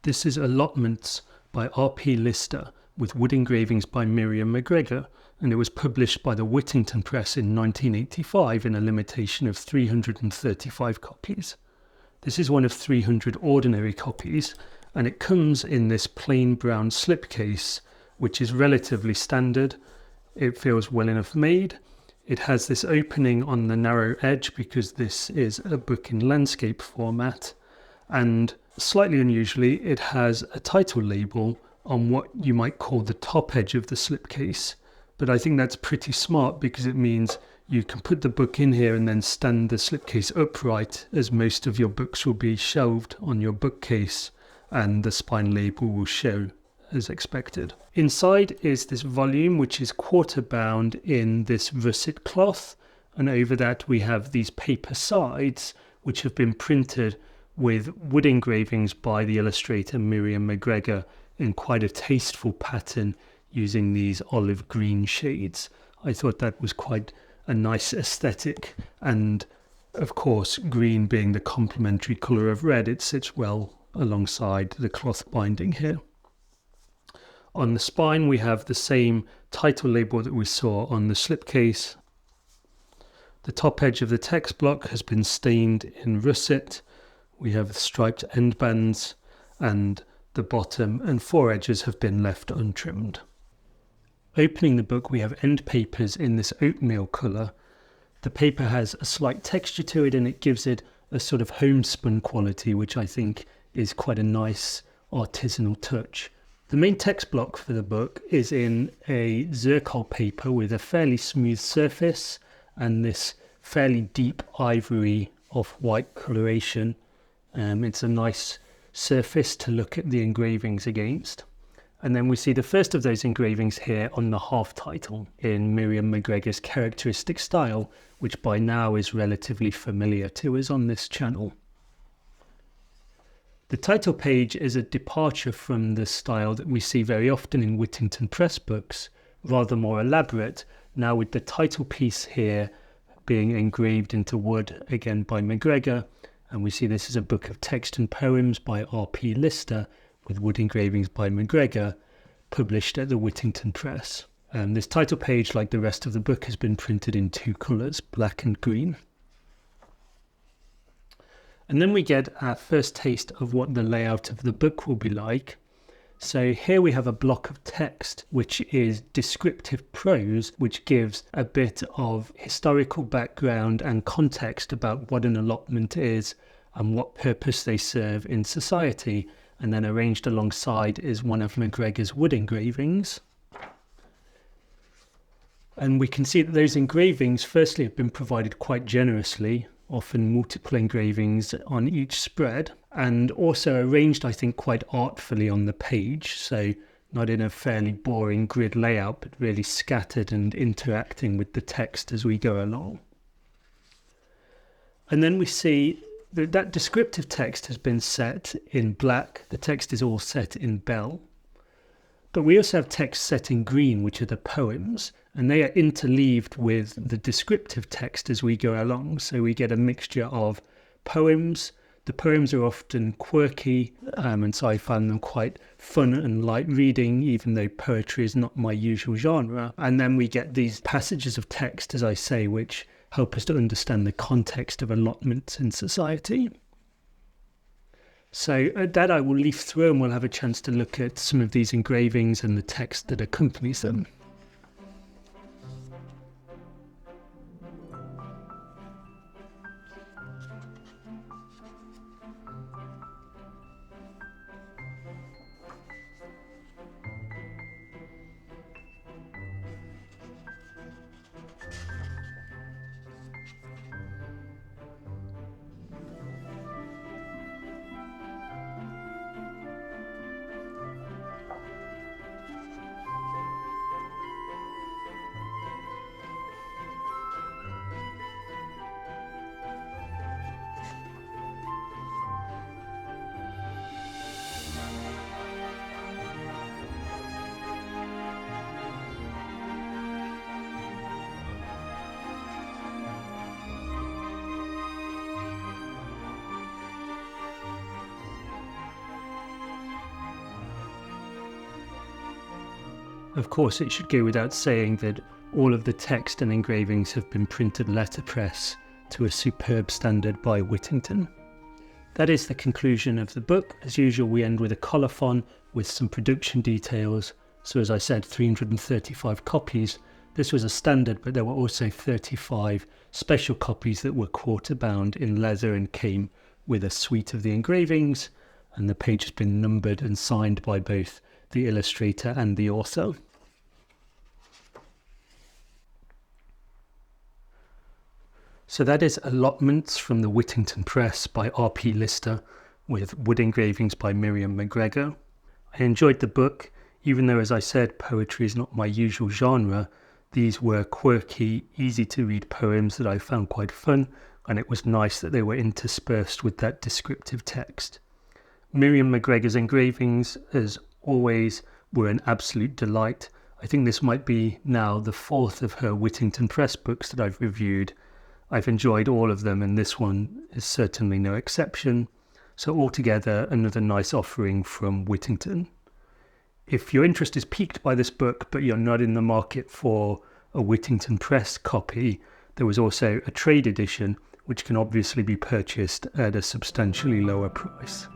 This is Allotments by R.P. Lister with wood engravings by Miriam McGregor, and it was published by the Whittington Press in 1985 in a limitation of 335 copies. This is one of 300 ordinary copies, and it comes in this plain brown slipcase, which is relatively standard. It feels well enough made. It has this opening on the narrow edge because this is a book in landscape format, and slightly unusually, it has a title label on what you might call the top edge of the slipcase. But I think that's pretty smart because it means you can put the book in here and then stand the slipcase upright, as most of your books will be shelved on your bookcase and the spine label will show as expected. Inside is this volume, which is quarter bound in this russet cloth, and over that we have these paper sides which have been printed with wood engravings by the illustrator Miriam McGregor in quite a tasteful pattern using these olive green shades. I thought that was quite a nice aesthetic, and of course green being the complementary colour of red, it sits well alongside the cloth binding here. On the spine we have the same title label that we saw on the slipcase. The top edge of the text block has been stained in russet. We have striped end bands, and the bottom and fore edges have been left untrimmed. Opening the book, we have end papers in this oatmeal colour. The paper has a slight texture to it and it gives it a sort of homespun quality, which I think is quite a nice artisanal touch. The main text block for the book is in a zircon paper with a fairly smooth surface and this fairly deep ivory off-white coloration. It's a nice surface to look at the engravings against. And then we see the first of those engravings here on the half title in Miriam McGregor's characteristic style, which by now is relatively familiar to us on this channel. The title page is a departure from the style that we see very often in Whittington Press books, rather more elaborate, now with the title piece here being engraved into wood, again by McGregor. And we see this is a book of text and poems by R.P. Lister with wood engravings by McGregor, published at the Whittington Press. This title page, like the rest of the book, has been printed in two colours, black and green. And then we get our first taste of what the layout of the book will be like. So here we have a block of text, which is descriptive prose, which gives a bit of historical background and context about what an allotment is and what purpose they serve in society. And then arranged alongside is one of McGregor's wood engravings. And we can see that those engravings firstly have been provided quite generously, often multiple engravings on each spread, and also arranged, I think, quite artfully on the page, so not in a fairly boring grid layout, but really scattered and interacting with the text as we go along. And then we see that descriptive text has been set in black. The text is all set in bell. But we also have text set in green, which are the poems, and they are interleaved with the descriptive text as we go along. So we get a mixture of poems. The poems are often quirky, and so I found them quite fun and light reading, even though poetry is not my usual genre. And then we get these passages of text, as I say, which help us to understand the context of allotments in society. So that I will leaf through, and we'll have a chance to look at some of these engravings and the text that accompanies them. Of course, it should go without saying that all of the text and engravings have been printed letterpress to a superb standard by Whittington. That is the conclusion of the book. As usual, we end with a colophon with some production details. So as I said, 335 copies. This was a standard, but there were also 35 special copies that were quarter-bound in leather and came with a suite of the engravings, and the page has been numbered and signed by both the illustrator and the author. So that is Allotments from the Whittington Press by R.P. Lister with wood engravings by Miriam McGregor. I enjoyed the book, even though, as I said, poetry is not my usual genre. These were quirky, easy to read poems that I found quite fun, and it was nice that they were interspersed with that descriptive text. Miriam McGregor's engravings, as always, were an absolute delight. I think this might be now the fourth of her Whittington Press books that I've reviewed. I've enjoyed all of them, and this one is certainly no exception. So altogether, another nice offering from Whittington. If your interest is piqued by this book, but you're not in the market for a Whittington Press copy, there was also a trade edition, which can obviously be purchased at a substantially lower price.